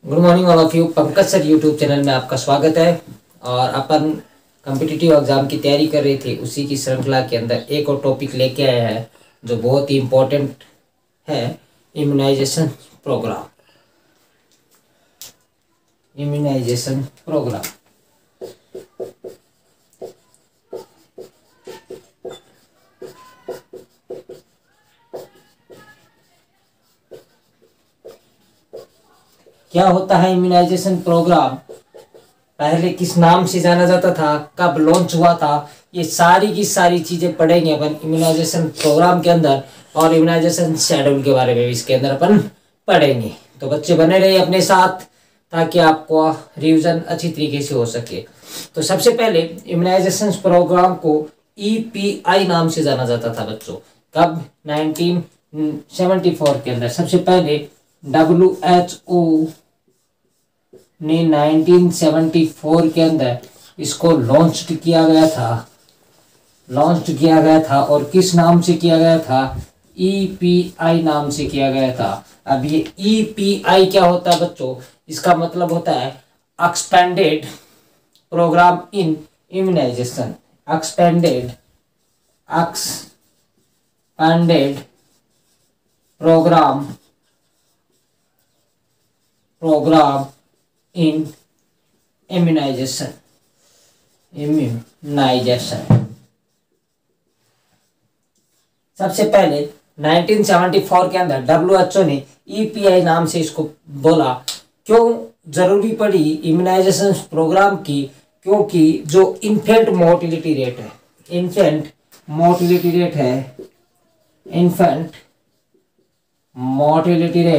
Good morning all of you. Pankaj sir YouTube channel में आपका स्वागत है। और अपन कॉम्पिटिटिव एग्जाम की तैयारी कर रहे थे, उसी की श्रृंखला के अंदर एक और टॉपिक लेके आया है जो बहुत ही इम्पोर्टेंट है, इम्यूनाइजेशन प्रोग्राम। इम्यूनाइजेशन प्रोग्राम क्या होता है? इम्यूनाइजेशन प्रोग्राम पहले किस नाम से जाना जाता था, कब लॉन्च हुआ था, ये सारी की सारी चीजें पढ़ेंगे अपन इम्यूनाइजेशन प्रोग्राम के अंदर। और इम्यूनाइजेशन शेड्यूल के बारे में भी इसके अंदर अपन पढ़ेंगे। तो बच्चे बने रहिए अपने साथ ताकि आपको रिवीजन अच्छी तरीके से हो सके। तो सबसे पहले इम्यूनाइजेशन प्रोग्राम को EPI नाम से जाना जाता था बच्चों। कब? 1974 के अंदर सबसे पहले WHO ने 1974 के अंदर इसको लॉन्च किया गया था। और किस नाम से किया गया था? EPI नाम से किया गया था। अब ये EPI क्या होता है बच्चों? इसका मतलब होता है एक्सपेंडेड प्रोग्राम इन इम्यूनाइजेशन। एक्सपेंडेड प्रोग्राम इन इम्यूनाइजेशन। सबसे पहले 1974 के अंदर WHO ने EPI नाम से इसको बोला। क्यों जरूरी पड़ी इम्यूनाइजेशन प्रोग्राम की? क्योंकि जो इन्फेंट मोर्टिलिटी रेट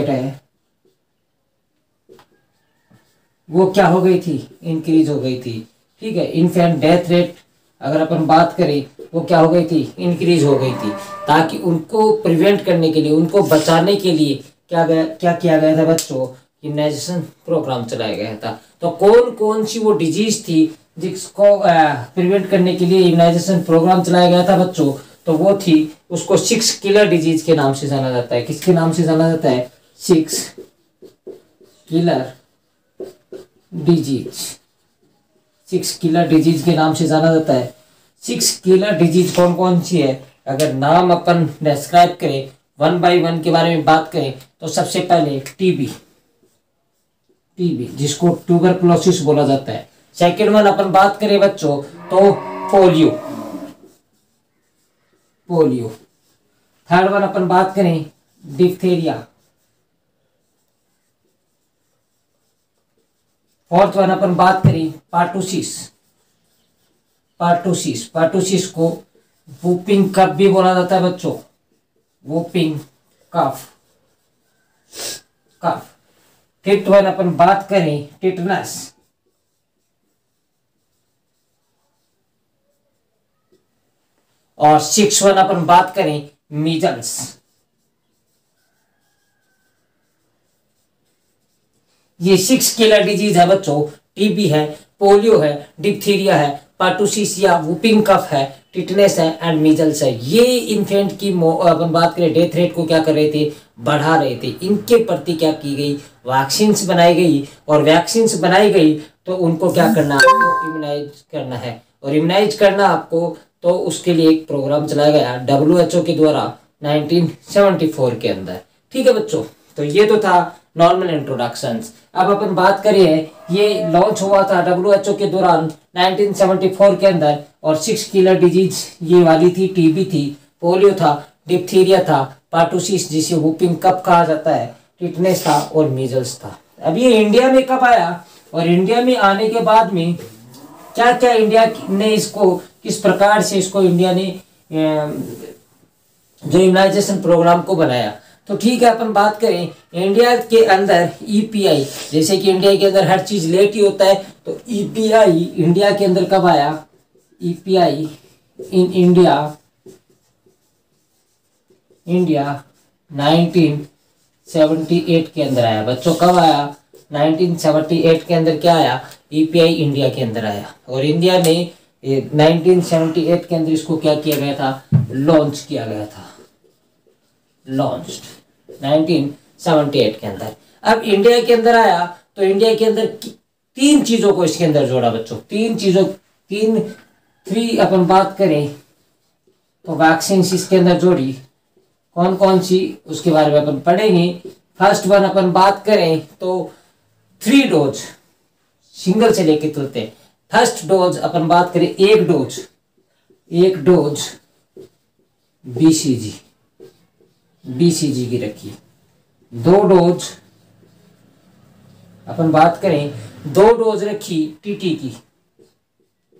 है, वो क्या हो गई थी? इंक्रीज हो गई थी। ठीक है, इन्फेंट डेथ रेट अगर अपन बात करें, वो क्या हो गई थी? इंक्रीज हो गई थी। ताकि उनको प्रिवेंट करने के लिए, उनको बचाने के लिए क्या किया गया था बच्चों? इम्यूनाइजेशन प्रोग्राम चलाया गया था। तो कौन कौन सी वो डिजीज थी जिसको प्रिवेंट करने के लिए इम्यूनाइजेशन प्रोग्राम चलाया गया था बच्चों? तो वो थी, उसको 6 किलर डिजीज के नाम से जाना जाता है। किसके नाम से जाना जाता है? 6 किलर डिजीज के नाम से जाना जाता है। 6 किलर डिजीज कौन कौन सी है? अगर नाम अपन डिस्क्राइब करें, 1 बाय 1 के बारे में बात करें, तो सबसे पहले टीबी जिसको ट्यूबरकुलोसिस बोला जाता है। सेकेंड वन अपन बात करें बच्चों तो पोलियो। थर्ड वन अपन बात करें डिप्थेरिया। फोर्थ वन अपन बात करें पार्टूसिस को वूपिंग कफ भी बोला जाता है बच्चों। Whooping cough. फिफ्थ वन अपन बात करें टिटनस। और सिक्स वन अपन बात करें मीजल्स। ये 6 किलर डिजीज है बच्चों। टीबी है, पोलियो है, डिप्थीरिया है, पार्टूसिस या वूपिंग कफ है, टिटनेस है एंड मीजल्स है। ये इन्फेंट की अपन बात करें डेथ रेट को क्या कर रहे थे? बढ़ा रहे थे। इनके प्रति क्या की गई? वैक्सीन्स बनाई गई। और वैक्सीन्स बनाई गई तो उनको क्या करना? आपको इम्यूनाइज करना है। और इम्यूनाइज करना आपको, तो उसके लिए एक प्रोग्राम चलाया गया WHO के द्वारा 1974 के अंदर। ठीक है बच्चों, तो ये तो था नॉर्मल इंट्रोडक्शन। अब अपन बात करें, ये लॉन्च हुआ था WHO के दौरान 1974 के अंदर। और 6 किलर डिजीज ये वाली थी। टीबी थी, पोलियो था, डिप्थीरिया था, पार्टूसिस जिसे वूपिंग कफ कहा जाता है, टिटनेस था और मीजल्स था। अब ये इंडिया में कब आया? और इंडिया में आने के बाद में क्या क्या इंडिया ने इसको, किस प्रकार से इसको इंडिया ने जो इम्यूनाइजेशन प्रोग्राम को बनाया? तो ठीक है, अपन बात करें इंडिया के अंदर EPI, जैसे कि इंडिया के अंदर हर चीज लेट ही होता है, तो EPI इंडिया के अंदर कब आया? EPI इन इंडिया 1978 के अंदर आया बच्चों। कब आया? 1978 के अंदर क्या आया? EPI इंडिया के अंदर आया। और इंडिया में 1978 के अंदर इसको क्या किया गया था? लॉन्च किया गया था। लॉन्च्ड 1978 के अंदर। अब इंडिया के अंदर आया तो इंडिया के अंदर तीन चीजों को इसके अंदर जोड़ा बच्चों, तीन थ्री अपन बात करें तो वैक्सीन इसके अंदर जोड़ी, कौन कौन सी उसके बारे में अपन पढ़ेंगे। फर्स्ट वन अपन बात करें तो 3 डोज सिंगल से लेके चलते हैं। फर्स्ट डोज अपन बात करें एक डोज बीसीजी की रखी। 2 डोज अपन बात करें 2 डोज रखी टीटी की,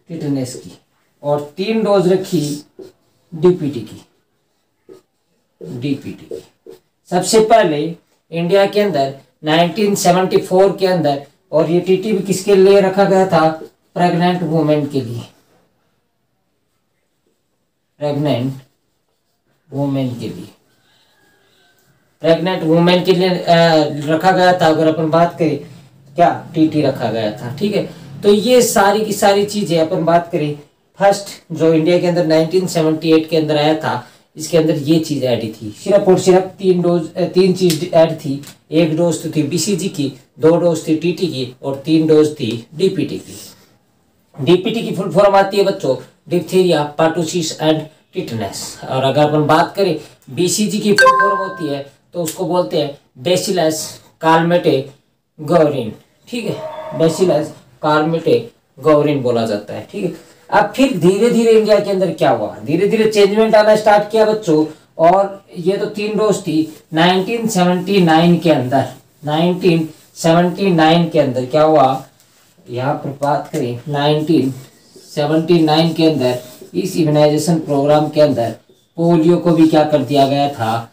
टिटनेस की, और 3 डोज रखी डीपीटी की। सबसे पहले इंडिया के अंदर 1974 के अंदर, और ये टीटी भी किसके लिए रखा गया था, प्रेग्नेंट वुमेन के लिए, प्रेग्नेंट वुमेन के लिए रखा गया था। अगर अपन बात करें क्या टीटी रखा गया था, ठीक है। तो ये सारी की सारी चीजें अपन बात करें, फर्स्ट जो इंडिया के अंदर 1978 के अंदर आया था, इसके अंदर ये चीज ऐड थी, सिर्फ और सिर्फ 3 चीज ऐड थी। 1 डोज तो थी बीसीजी की, 2 डोज थी टीटी की, और 3 डोज थी डीपीटी की। डीपीटी की फुल फॉर्म आती है बच्चों डिप्थीरिया, पर्टुसिस एंड टिटनेस। और अगर अपन बात करें बीसीजी की फुल फॉर्म होती है तो उसको बोलते हैं बेसिलस कालमेटे-गौरिन, ठीक है, बेसिलस कालमेटे-गौरिन बोला जाता है, ठीक है। अब फिर धीरे धीरे इंडिया के अंदर क्या हुआ, धीरे धीरे चेंजमेंट आना स्टार्ट किया बच्चों, और ये तो 3 डोज थी। 1979 के अंदर क्या हुआ, यहाँ पर बात करें 1979 के अंदर इस इम्यूनाइजेशन प्रोग्राम के अंदर पोलियो को भी क्या कर दिया गया था,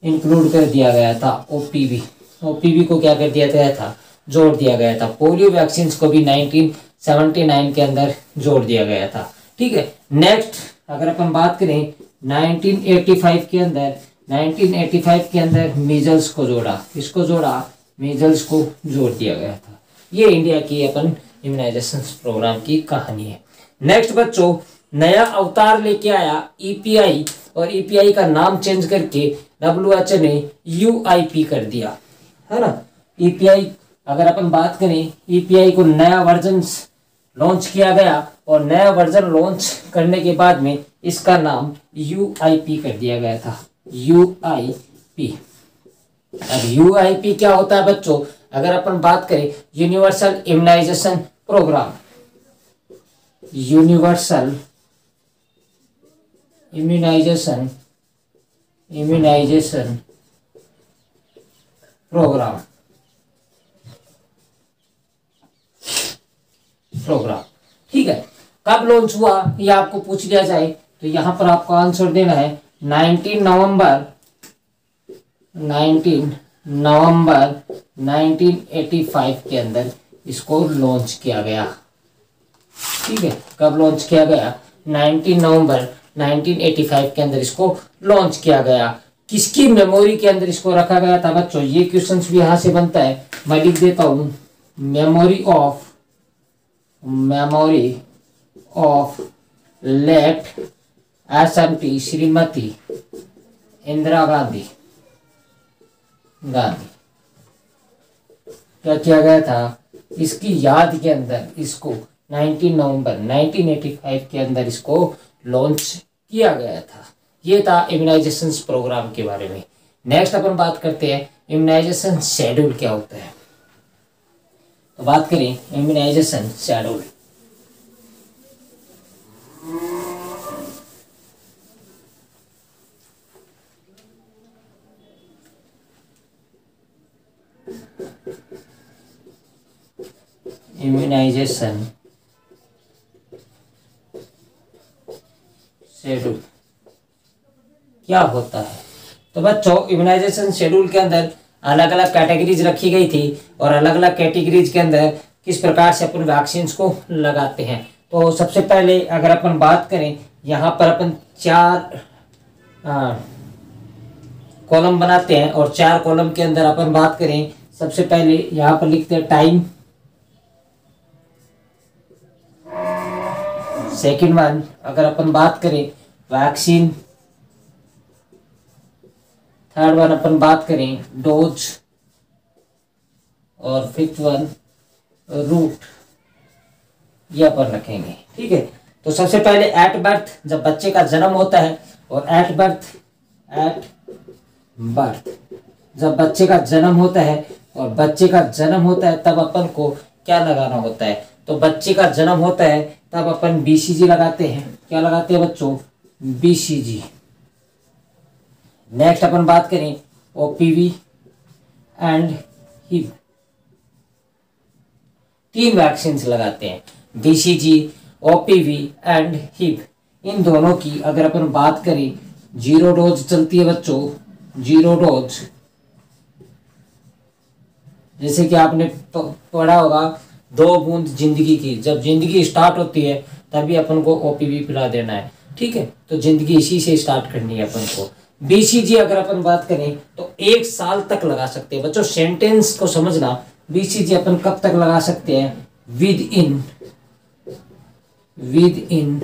इंक्लूड कर दिया गया था। ओपीवी को क्या कर दिया गया था, जोड़ दिया गया था। पोलियो वैक्सीन को भी 1979 के अंदर जोड़ दिया गया था, ठीक है। नेक्स्ट अगर अपन बात करें 1985 के अंदर मीजल्स को जोड़ा, किसको जोड़ा, मीजल्स को जोड़ दिया गया था। ये इंडिया की अपन इम्यूनाइजेशन प्रोग्राम की कहानी है। नेक्स्ट बच्चों नया अवतार लेके आया ईपीआई, और ईपीआई का नाम चेंज करके डब्ल्यूएचओ ने यूआईपी कर दिया, है ना। ईपीआई अगर अपन बात करें, ईपीआई को नया वर्जन लॉन्च किया गया, और नया वर्जन लॉन्च करने के बाद में इसका नाम यूआईपी कर दिया गया था, यूआईपी। अब यूआईपी क्या होता है बच्चों, अगर अपन बात करें universal immunisation programme, universal immunisation programme, ठीक है। कब लॉन्च हुआ ये आपको पूछ लिया जाए तो यहां पर आपको आंसर देना है 19 नवंबर 1985 के अंदर इसको लॉन्च किया गया, ठीक है। कब लॉन्च किया गया, 19 नवंबर 1985 के अंदर इसको लॉन्च किया गया। किसकी मेमोरी के अंदर इसको रखा गया था बच्चों, ये क्वेश्चंस भी यहां से बनता है, मैं लिख देता हूं, memory of late Smt Shrimati Indira Gandhi क्या किया गया था, इसकी याद के अंदर इसको 19 नवंबर 1985 के अंदर इसको लॉन्च किया गया था। ये था इम्यूनाइजेशन प्रोग्राम के बारे में। नेक्स्ट अपन बात करते हैं इम्यूनाइजेशन शेड्यूल क्या होता है। तो बात करें इम्यूनाइजेशन शेड्यूल, इम्यूनाइजेशन शेड्यूल क्या होता है। तो बच्चों इम्यूनाइजेशन शेड्यूल के अंदर अलग अलग कैटेगरीज रखी गई थी, और अलग अलग कैटेगरीज के अंदर किस प्रकार से अपन वैक्सीन को लगाते हैं। तो सबसे पहले अगर अपन बात करें, यहाँ पर अपन 4 कॉलम बनाते हैं, और 4 कॉलम के अंदर अपन बात करें, सबसे पहले यहाँ पर लिखते हैं टाइम, सेकंड वन अगर अपन बात करें वैक्सीन, थर्ड वन अपन बात करें डोज, और फिफ्थ वन रूट, ये अपन रखेंगे। ठीक है, तो सबसे पहले एट बर्थ, जब बच्चे का जन्म होता है, और एट बर्थ जब बच्चे का जन्म होता है और बच्चे का जन्म होता है तब अपन को क्या लगाना होता है, तो बच्चे का जन्म होता है तब अपन बीसीजी लगाते हैं। क्या लगाते हैं बच्चों? बीसीजी। नेक्स्ट अपन बात करें ओपीवी एंड हिब, 3 वैक्सीन लगाते हैं, बीसीजी, ओपीवी एंड हिब। इन दोनों की अगर अपन बात करें, 0 डोज चलती है बच्चों, 0 डोज। जैसे कि आपने पढ़ा होगा 2 बूंद जिंदगी की, जब जिंदगी स्टार्ट होती है तभी अपन को ओपीवी पिला देना है। ठीक है, तो जिंदगी इसी से स्टार्ट करनी है अपन को। बीसीजी अगर अपन बात करें तो 1 साल तक लगा सकते हैं बच्चों, सेंटेंस को समझना। बीसीजी अपन कब तक लगा सकते हैं? With in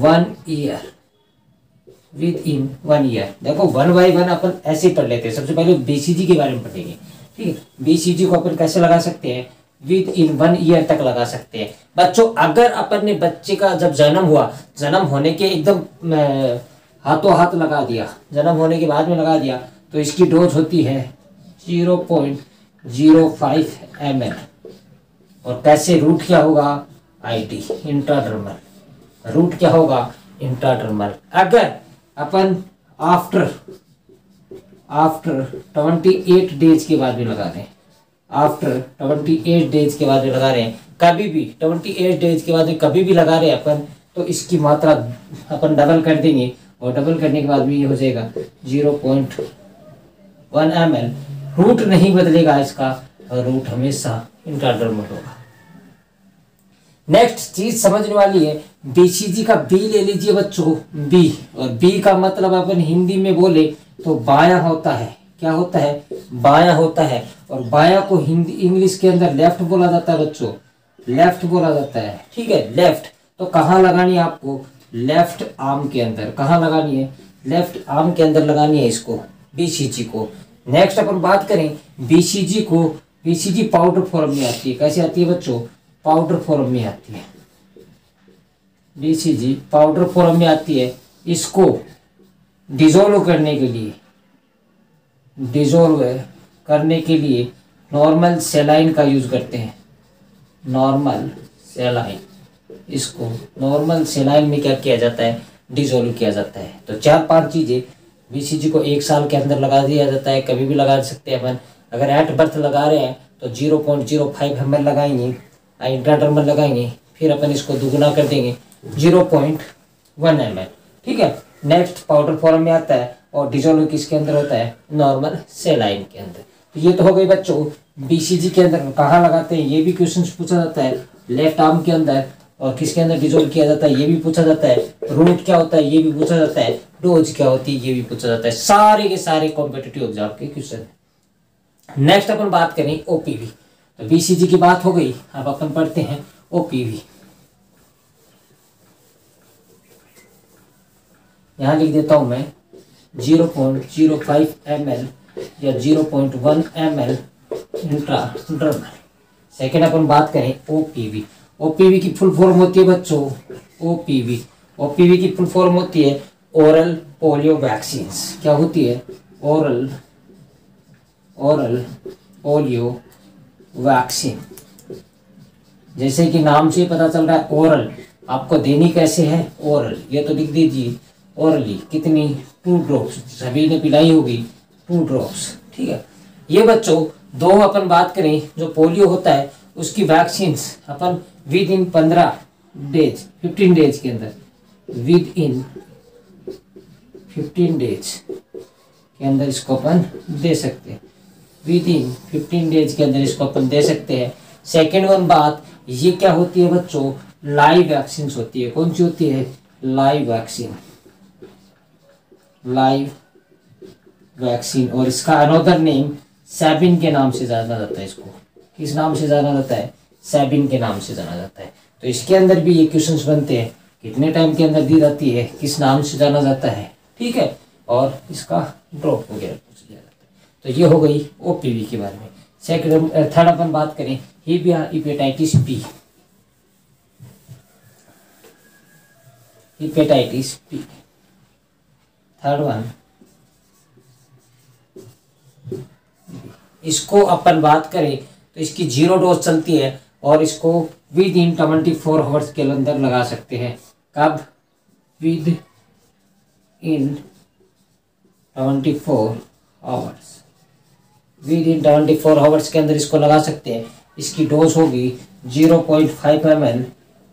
1 year, with in 1 year. देखो 1 बाय 1 अपन ऐसे पढ़ लेते हैं। सबसे पहले बीसीजी के बारे में पढ़ेंगे। ठीक है, बीसीजी को अपन कैसे लगा सकते हैं? विद इन 1 ईयर तक लगा सकते हैं बच्चों। अगर अपन ने बच्चे का जब जन्म हुआ, जन्म होने के एकदम हाथों हाथ लगा दिया, जन्म होने के बाद में लगा दिया, तो इसकी डोज होती है 0.05 ml। और कैसे? रूट क्या होगा? IT, intradermal. रूट क्या होगा? इंट्राडर्मल। अगर अपन आफ्टर 28 डेज के बाद भी लगा रहे हैं, आफ्टर 28 डेज के बाद भी लगा रहे हैं, कभी भी 28 डेज के बाद कभी भी लगा रहे हैं अपन, तो इसकी मात्रा अपन डबल कर देंगे, और डबल करने के बाद भी ये हो जाएगा 0.1 ml। रूट नहीं बदलेगा इसका, रूट हमेशा इंट्राडर्मल होगा। नेक्स्ट चीज समझने वाली है, बीसीजी का बी ले लीजिए बच्चों, बी। और बी का मतलब अपन हिंदी में बोले तो बायां होता है। क्या होता है? बायां होता है। और बायां को हिंदी इंग्लिश के अंदर लेफ्ट बोला जाता है बच्चों, लेफ्ट बोला जाता है। ठीक है, लेफ्ट। तो कहाँ लगानी है आपको? लेफ्ट आर्म के अंदर। कहाँ लगानी है? लेफ्ट आर्म के अंदर लगानी है इसको, बीसीजी को। नेक्स्ट अपन बात करें बीसीजी को, बीसीजी पाउडर फॉर्म में आती है। कैसे आती है बच्चों? पाउडर फॉर्म में आती है। बीसीजी पाउडर फॉर्म में आती है। इसको डिजोल्व करने के लिए नॉर्मल सेलाइन का यूज करते हैं, नॉर्मल सेलाइन। इसको नॉर्मल सेलाइन में क्या किया जाता है? डिजोल्व किया जाता है। तो 4-5 चीजें बीसीजी को 1 साल के अंदर लगा दिया जाता है, कभी भी लगा सकते हैं अपन। अगर एट बर्थ लगा रहे हैं तो 0.05 ml लगाएंगे, इंट्राडर्मल लगाएंगे, फिर अपन इसको दुगुना कर देंगे 0.1 ml। ठीक है, नेक्स्ट पाउडर फॉर्म में आता है, और डिजोल्व किसके अंदर होता है? नॉर्मल सेलाइन के अंदर। तो ये तो हो गई बच्चों बीसीजी के अंदर कहाँ लगाते हैं, ये भी क्वेश्चन पूछा जाता है। लेफ्ट आर्म के अंदर, और किसके अंदर डिजोल्व किया जाता है, ये भी पूछा जाता है। रूट क्या होता है, ये भी पूछा जाता है। डोज क्या होती है, ये भी पूछा जाता है। सारे के सारे कॉम्पिटिटिव एग्जाम के क्वेश्चन। नेक्स्ट अपन बात करें ओपीवी। तो बीसीजी की बात हो गई, अब अपन पढ़ते हैं ओपीवी। यहां लिख देता हूं मैं 0.05 ml या 0.1 ml इंट्राडर्मल। सेकेंड अपन बात करें ओपीवी। ओपीवी की फुल फॉर्म होती है बच्चों, ओपीवी। ओपीवी की फुल फॉर्म होती है ओरल पोलियो वैक्सीन्स। क्या होती है? Oral polio vaccine. जैसे कि नाम से पता चल रहा है ओरल, आपको देनी कैसे है? ओरल। ये तो लिख दीजिए ओरली। कितनी? 2 ड्रॉप्स। सभी ने पिलाई होगी 2 ड्रॉप्स। ठीक है, ये बच्चों 2 अपन बात करें जो पोलियो होता है उसकी vaccines upon with in 15 days के अंदर, विद इन 15 डेज के अंदर इसको अपन दे सकते हैं। विद इन 15 डेज के अंदर इसको अपन दे सकते हैं। सेकेंड वन बात, ये क्या होती है बच्चों? लाइव वैक्सीन होती है। कौन सी होती है? Live vaccine. और इसका अनदर नेम सैबिन के नाम से जाना जाता है। इसको किस नाम से जाना जाता है? सैबिन के नाम से जाना जाता है। तो इसके अंदर भी ये क्वेश्चंस बनते हैं, कितने टाइम के अंदर दी जाती है, किस नाम से जाना जाता है। ठीक है, और इसका ड्रॉप वगैरह पूछ लिया जाता है। तो ये हो गई ओपीवी के बारे में। सेकंड थर्ड अपन बात करें hepatitis B, hepatitis B third one. इसको अपन बात करें तो इसकी 0 डोज चलती है और इसको विद इन 24 आवर्स के अंदर लगा सकते हैं। कब? With in 24 hours, with in 24 hours के अंदर इसको लगा सकते हैं। इसकी डोज होगी 0.5 ml,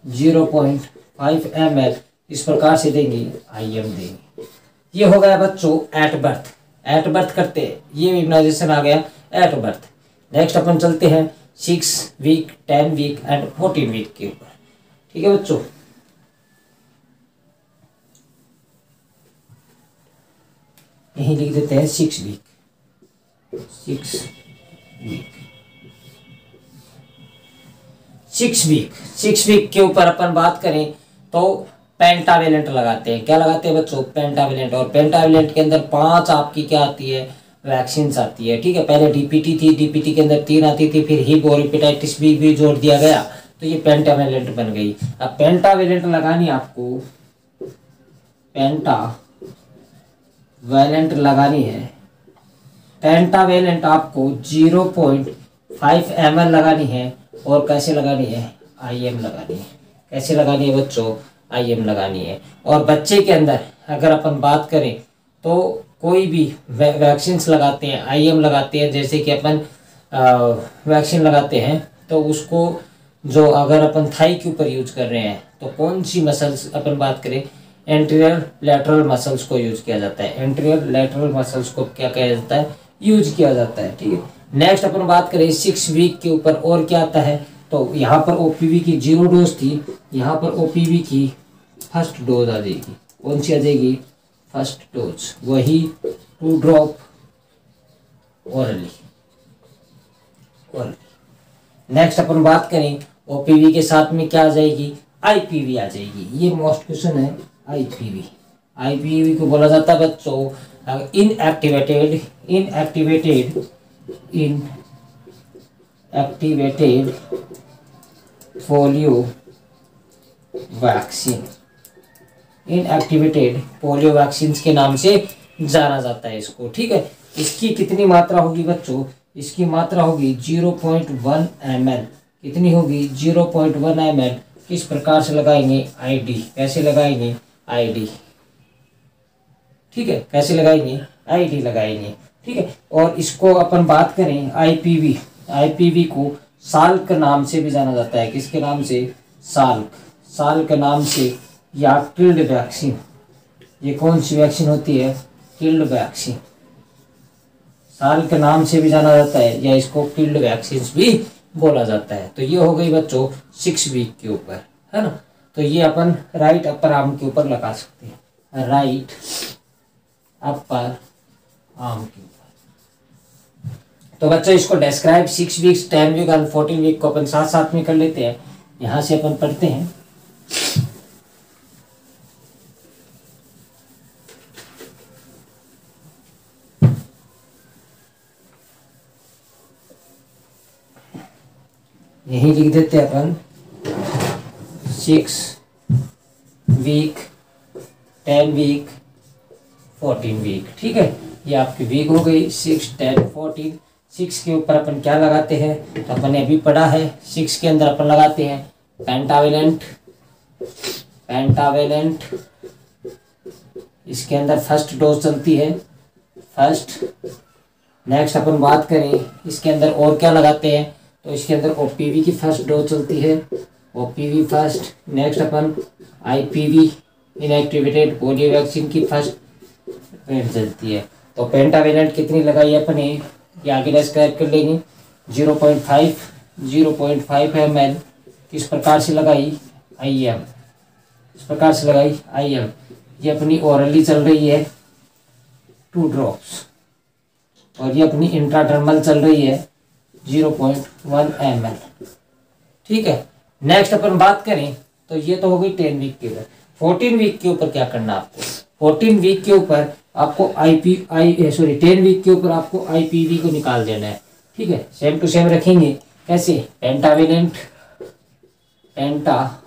0.5 ml इस प्रकार से देंगे, IM देंगे। ये हो गया बच्चों एट बर्थ, एट बर्थ करते हैं, ये इम्यूनाइजेशन आ गया एट बर्थ। नेक्स्ट अपन चलते हैं 6 वीक, 10 वीक एंड 14 वीक के ऊपर। ठीक है बच्चों, यही लिख देते हैं 6 वीक, 6 वीक, 6 वीक, 6 वीक के ऊपर अपन बात करें तो पेंटावेलेंट लगाते हैं। क्या लगाते हैं बच्चों? पेंटावेलेंट। और पेंटावेलेंट के अंदर 5 आपकी क्या आती है? वैक्सीन आती है। ठीक है, पहले डीपीटी थी, डीपीटी के अंदर 3 आती थी, फिर हिप और हेपेटाइटिस बी भी जोड़ दिया गया तो ये पेंटावेलेंट बन गई। अब पेंटावेलेंट लगानी आपको, पेंटावेलेंट लगानी है। पेंटावेलेंट आपको 0.5 ml लगानी है। और कैसे लगानी है? IM लगानी है। कैसे लगानी है बच्चों? IM लगानी है। और बच्चे के अंदर अगर अपन बात करें तो कोई भी वैक्सीन्स लगाते हैं, IM लगाते हैं, जैसे कि अपन वैक्सीन लगाते हैं तो उसको जो अगर अपन थाई के ऊपर यूज कर रहे हैं तो कौन सी मसल्स अपन बात करें? एंटीरियर लैटरल मसल्स को यूज किया जाता है। एंटीरियर लैटरल मसल्स को क्या किया जाता है? यूज किया जाता है। ठीक है, नेक्स्ट अपन बात करें 6 वीक के ऊपर और क्या आता है तो यहाँ पर OPV की 0 डोज थी, यहाँ पर OPV की फर्स्ट डोज आ जाएगी। कौन सी आ जाएगी? फर्स्ट डोज, वही 2 ड्रॉप ओरली। नेक्स्ट अपन बात करें OPV के साथ में क्या आ जाएगी? IPV आ जाएगी। ये मोस्ट क्वेश्चन है IPV। IPV को बोला जाता है बच्चों inactivated polio vaccine. Inactivated polio vaccine के नाम से जाना जाता है इसको। ठीक है, इसकी कितनी मात्रा होगी बच्चों? इसकी मात्रा होगी 0.1 ml। कितनी होगी? 0.1 ml। किस प्रकार से लगाएंगे? ID। कैसे लगाएंगे? ID। ठीक है, कैसे लगाएंगे? ID लगाएंगे। ठीक है, और इसको अपन बात करें IPV, IPV को साल्क नाम से भी जाना जाता है। किसके नाम से? साल्क, साल्क नाम से, या किल्ड वैक्सीन। ये कौन सी वैक्सीन होती है? Killed vaccine. साल के नाम से भी जाना जाता है या इसको किल्ड वैक्सीन भी बोला जाता है। तो ये हो गई बच्चों 6 वीक के ऊपर, है ना। तो ये अपन राइट अपर आर्म के ऊपर लगा सकते हैं, राइट अपर आर्म के ऊपर। तो बच्चों इसको डिस्क्राइब 6 वीक्स, 10 वीक और 14 वीक को अपन साथ साथ में कर लेते हैं। यहाँ से अपन पढ़ते हैं। यही लिख देते हैं अपन 6 वीक, 10 वीक, 14 वीक। ठीक है, ये आपकी वीक हो गई 6, 10, 14। 6 के ऊपर अपन क्या लगाते हैं तो अपन ने अभी पढ़ा है। 6 के अंदर अपन लगाते हैं पेंटावेलेंट, पेंटावेलेंट। इसके अंदर फर्स्ट डोज चलती है, फर्स्ट। नेक्स्ट अपन बात करें इसके अंदर और क्या लगाते हैं तो इसके अंदर OPV की फर्स्ट डोज चलती है, OPV फर्स्ट। नेक्स्ट अपन IPV इनएक्टिवेटेड पोलियो वैक्सीन की फर्स्ट पेंट चलती है। तो पेंटावेलेंट कितनी लगाई अपने ये आगे डिस्क्राइब कर लेंगे। 0.5 ml। किस प्रकार से लगाई? IM। इस प्रकार से लगाई IM। ये अपनी ओरली चल रही है 2 ड्रॉप्स और ये अपनी इंट्राडर्मल चल रही है 0.1 ml। ठीक है, नेक्स्ट अपन बात करें तो ये तो हो गई 10 वीक के ऊपर। 14 वीक के ऊपर क्या करना आपको? 14 वीक के ऊपर आपको 10 वीक के ऊपर आपको IPV को निकाल देना है। ठीक है, सेम टू सेम रखेंगे। कैसे? Pentavalent, pentavalent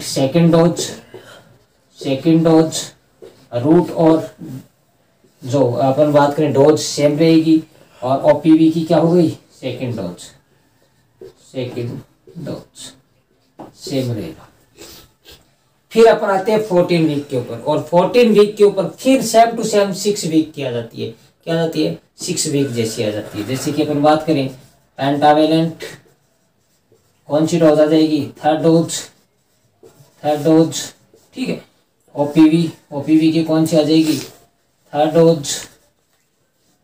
second dose route, और जो अपन बात करें डोज सेम रहेगी, और ओपीवी की क्या हो गई? सेकेंड डोज सेम रहेगा। फिर अपन आते हैं 14 वीक के ऊपर, और 14 वीक के ऊपर फिर सेम टू सेम 6 वीक की आ जाती है। क्या आ जाती है? 6 वीक जैसी आ जाती है। जैसे कि अपन बात करें पेंटावेलेंट, कौन सी डोज आ जाएगी? थर्ड डोज, ठीक है। ओपीवी की कौन सी आ जाएगी? Third dose.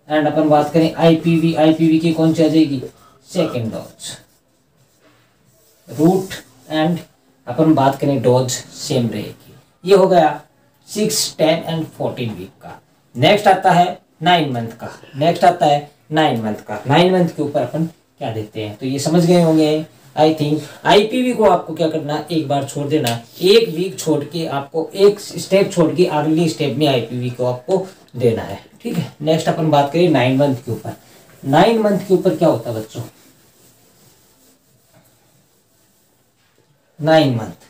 एंड अपन बात करें आईपीवी की कौन सी आ जाएगी? Second dose. रूट एंड अपन बात करें डोज सेम रहेगी। ये हो गया 6, 10 एंड 14 वीक का। नेक्स्ट आता है 9 मंथ का। 9 मंथ के ऊपर अपन क्या देते हैं, तो ये समझ गए होंगे आई थिंक। आईपीवी को आपको क्या करना, एक बार छोड़ देना, एक वीक छोड़ के आपको, एक स्टेप छोड़ के अगली स्टेप में आईपीवी को आपको देना है, ठीक है। नेक्स्ट अपन बात करें 9 मंथ के ऊपर। 9 मंथ के ऊपर क्या होता है बच्चों? 9 मंथ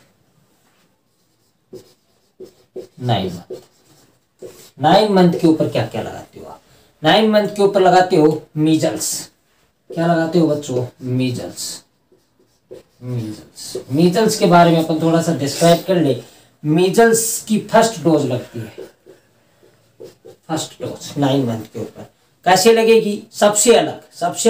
9 मंथ के ऊपर क्या क्या लगाते हो आप? 9 मंथ के ऊपर लगाते हो मीजल्स। क्या लगाते हो बच्चों? मीजल्स के बारे में अपन थोड़ा सा डिस्क्राइब कर ले। मीजल्स की फर्स्ट डोज लगती है, फर्स्ट डोज 9 मंथ के ऊपर। कैसे लगेगी? सबसे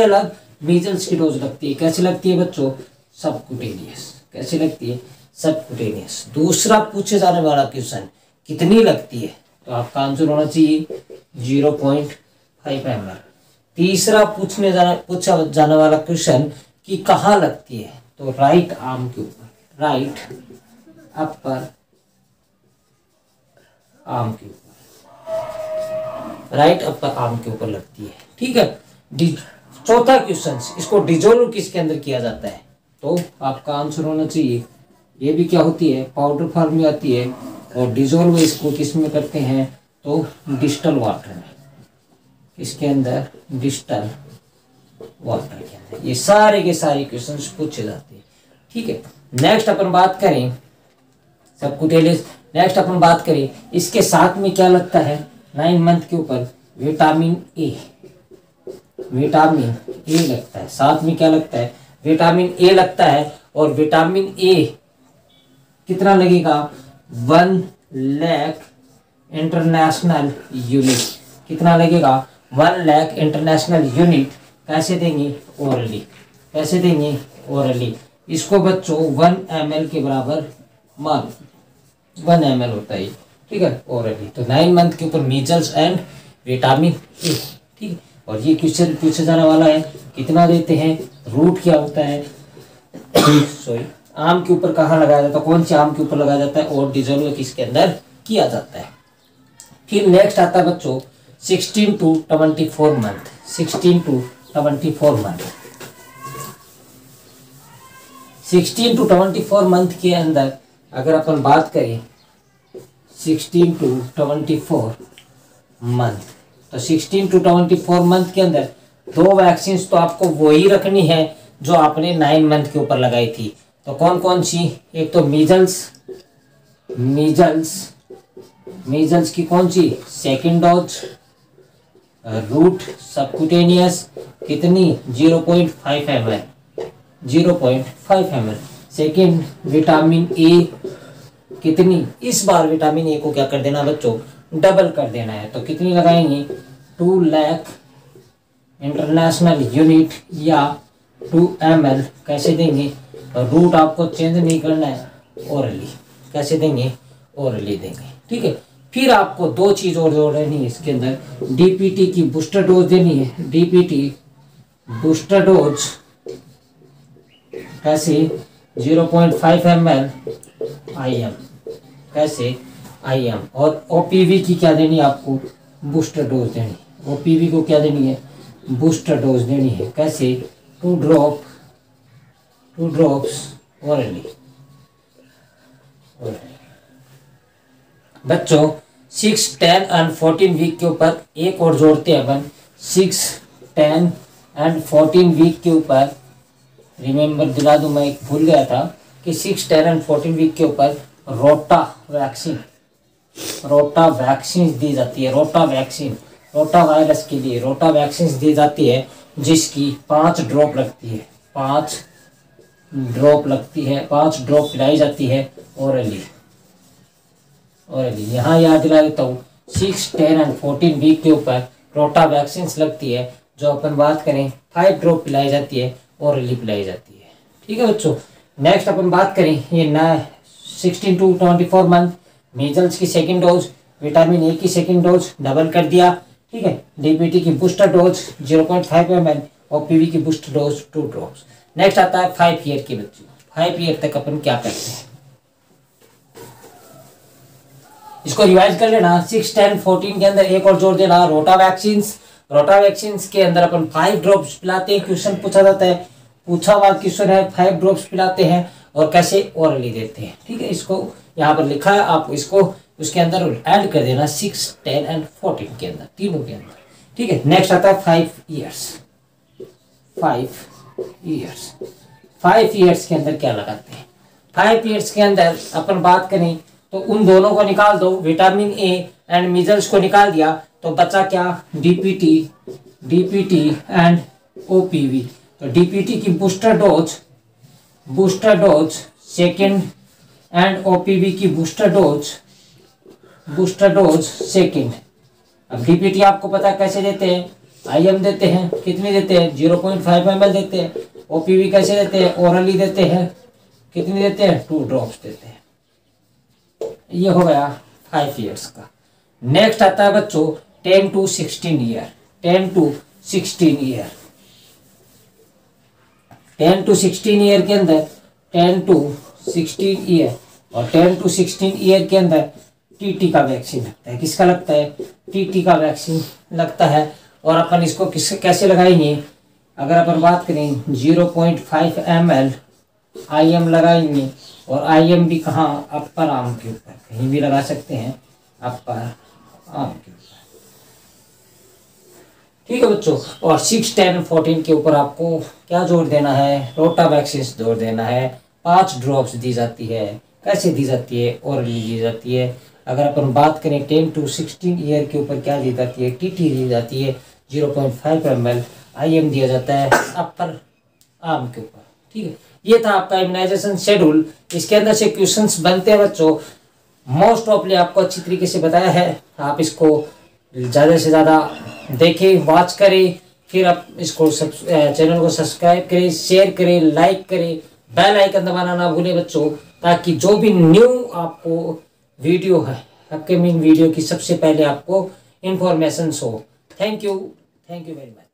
अलग मीजल्स की डोज लगती है। कैसे लगती है बच्चों? सबकुटेनियस। कैसे लगती है? सबकुटेनियस। दूसरा पूछे जाने वाला क्वेश्चन, कितनी लगती है? तो आपका आंसर होना चाहिए 0.5 ml। तीसरा पूछा जाने वाला क्वेश्चन कि कहाँ लगती है, तो राइट आर्म के ऊपर, राइट अपर आर्म के ऊपर लगती है, ठीक है। चौथा क्वेश्चन, इसको डिजोल्व किसके अंदर किया जाता है, तो आपका आंसर होना चाहिए, ये भी क्या होती है? पाउडर फॉर्म में आती है, और डिजोल्व इसको किस में करते हैं, तो डिस्टल वाटर में। इसके अंदर डिस्टल वाटर के अंदर ये सारे के सारे क्वेश्चंस पूछे जाते हैं, ठीक है। नेक्स्ट अपन बात करें सबकुटेनियस। नेक्स्ट अपन बात करें इसके साथ में क्या लगता है 9 मंथ के ऊपर? विटामिन ए लगता है। साथ में क्या लगता है? विटामिन ए लगता है। और विटामिन ए कितना लगेगा? 1 लाख इंटरनेशनल यूनिट। कितना लगेगा? 1 लाख इंटरनेशनल यूनिट। कैसे देंगे? ओरली। कैसे देंगे? ओरली। इसको बच्चों 1 ml के बराबर मान, 1 ml होता है, ठीक है, ओरली। तो 9 मंथ के ऊपर मीजल्स एंड विटामिन ए, ठीक है। और ये क्वेश्चन पूछा जाने वाला है, कितना देते हैं? रूट क्या होता है? सॉरी, आम के ऊपर कहाँ लगाया जाता है, कौन से आम के ऊपर लगाया जाता है, और डिजोल्व किसके अंदर किया जाता है। फिर नेक्स्ट आता है बच्चों 16 to 24 month. 16 to 24 month. 16 to 24 month के अंदर अगर अपन बात करें 16 to 24 मंथ, तो 16 to 24 मंथ के अंदर 2 वैक्सीन तो आपको वही रखनी है जो आपने 9 मंथ के ऊपर लगाई थी। तो कौन कौन सी? एक तो मीजल्स की कौन सी? Second dose. रूट सबकुटेनियस कितनी? 0.5 ml। 0.5 ml। Second vitamin A कितनी? इस बार विटामिन ए को क्या कर देना बच्चों? डबल कर देना है। तो कितनी लगाएंगे? 2 लाख इंटरनेशनल यूनिट या 2 ml। कैसे देंगे? रूट आपको चेंज नहीं करना है, ओरली। कैसे देंगे? ओरली देंगे, ठीक है। फिर आपको 2 चीज और जोड़नी है इसके अंदर, डीपीटी की बूस्टर डोज देनी है। डीपीटी बूस्टर डोज कैसे? 0.5 ml IM। कैसे? IM। और ओपीवी की क्या देनी है आपको? बूस्टर डोज देनी। ओपीवी को क्या देनी है? बूस्टर डोज देनी है। कैसे? 2 ड्रॉप्स ओरली। बच्चों 6, 10 एंड 14 वीक के ऊपर एक और जोड़ते हैं अपन, 6, 10 एंड 14 वीक के ऊपर, रिमेंबर दिला दूं, मैं भूल गया था कि 6, 10 एंड 14 वीक के ऊपर रोटा वैक्सीन दी जाती है। रोटा वायरस के लिए रोटा वैक्सीन दी जाती है, जिसकी 5 ड्रॉप लगती है। 5 ड्रॉप पिलाई जाती है ओरली। यहाँ याद दिला देता हूँ, 6, 10 एंड 14 वीक के ऊपर रोटा वैक्सीन लगती है, जो अपन बात करें 5 ड्रॉप पिलाई जाती है, ओरली पिलाई जाती है। ठीक है बच्चों, नेक्स्ट अपन बात करें ये 16 to 24 मंथ मीजल्स की सेकेंड डोज, विटामिन ए की सेकेंड डोज डबल कर दिया। ठीक है, डीपीटी की बूस्टर डोज 0.5 ml और पीवी की बूस्टर डोज 2 ड्रॉप्स। नेक्स्ट आता है 5 ईयर के बच्चों। 5 ईयर तक अपन क्या करते हैं, इसको रिवाइज कर लेना। 6, 10, 14 के अंदर एक और जोड़ देना, रोटा वैक्सीन के अंदर अपन 5 ड्रॉप्स पिलाते हैं। क्वेश्चन पूछा जाता है, पूछा हुआ क्वेश्चन है, 5 ड्रॉप्स पिलाते हैं और कैसे ओरली देते हैं। ठीक है, इसको यहाँ पर लिखा है, आप इसको उसके अंदर ऐड कर देना 6, 10 एंड 14 के अंदर, तीनों के अंदर। ठीक है, नेक्स्ट आता है 5 इयर्स। 5 इयर्स के अंदर क्या लगाते हैं, 5 इयर्स के अंदर अपन बात करें तो उन दोनों को निकाल दो, विटामिन ए एंड मीजल्स को निकाल दिया तो बचा क्या, डीपीटी एंड ओपीवी। तो डीपीटी की booster dose second and OPV की बूस्टर डोज सेकेंड। अब डीपीटी आपको पता है कैसे देते हैं, आईएम देते हैं, कितनी देते हैं 0.5 ml देते हैं। ओपीवी कैसे देते हैं, ओरली देते हैं, कितनी देते हैं 2 ड्रॉप्स देते हैं। ये हो गया 5 इयर्स का। नेक्स्ट आता है बच्चों 10 to 16 ईयर। 10 to 16 ईयर के अंदर 10 to 16 ईयर और 10 to 16 ईयर के अंदर टीटी का वैक्सीन लगता है। किसका लगता है, टीटी का वैक्सीन लगता है। और अपन इसको कैसे लगाएंगे, अगर अपन बात करें 0.5 ml आईएम लगाएंगे, और आईएम भी कहाँ, अपर आर्म के ऊपर, कहीं भी लगा सकते हैं, अपर आर्म के ऊपर। ठीक है बच्चों, और 6, 10, 14 के ऊपर आपको क्या जोड़ देना है, रोटा वैक्सीन जोड़ देना है। 5 ड्रॉप्स दी जाती है। कैसे दी जाती है, ओरली दी जाती है। अगर अपन बात करें 10 to 16 ईयर के ऊपर क्या दी जाती है, टीटी दी जाती है 0.5 ml, आईएम दिया जाता है अपर आर्म के ऊपर। ठीक है, ये था आपका इम्यूनाइजेशन शेड्यूल। इसके अंदर से क्वेश्चंस बनते हैं बच्चों, मोस्ट ऑफली आपको अच्छी तरीके से बताया है। आप इसको ज़्यादा से ज़्यादा देखें, वॉच करें, फिर आप इसको चैनल को सब्सक्राइब करें, शेयर करें, लाइक करें, बेल आइकन दबाना ना भूलें बच्चों, ताकि जो भी न्यू आपको वीडियो है, अपकमिंग वीडियो की सबसे पहले आपको इंफॉर्मेशन हो। Thank you very much.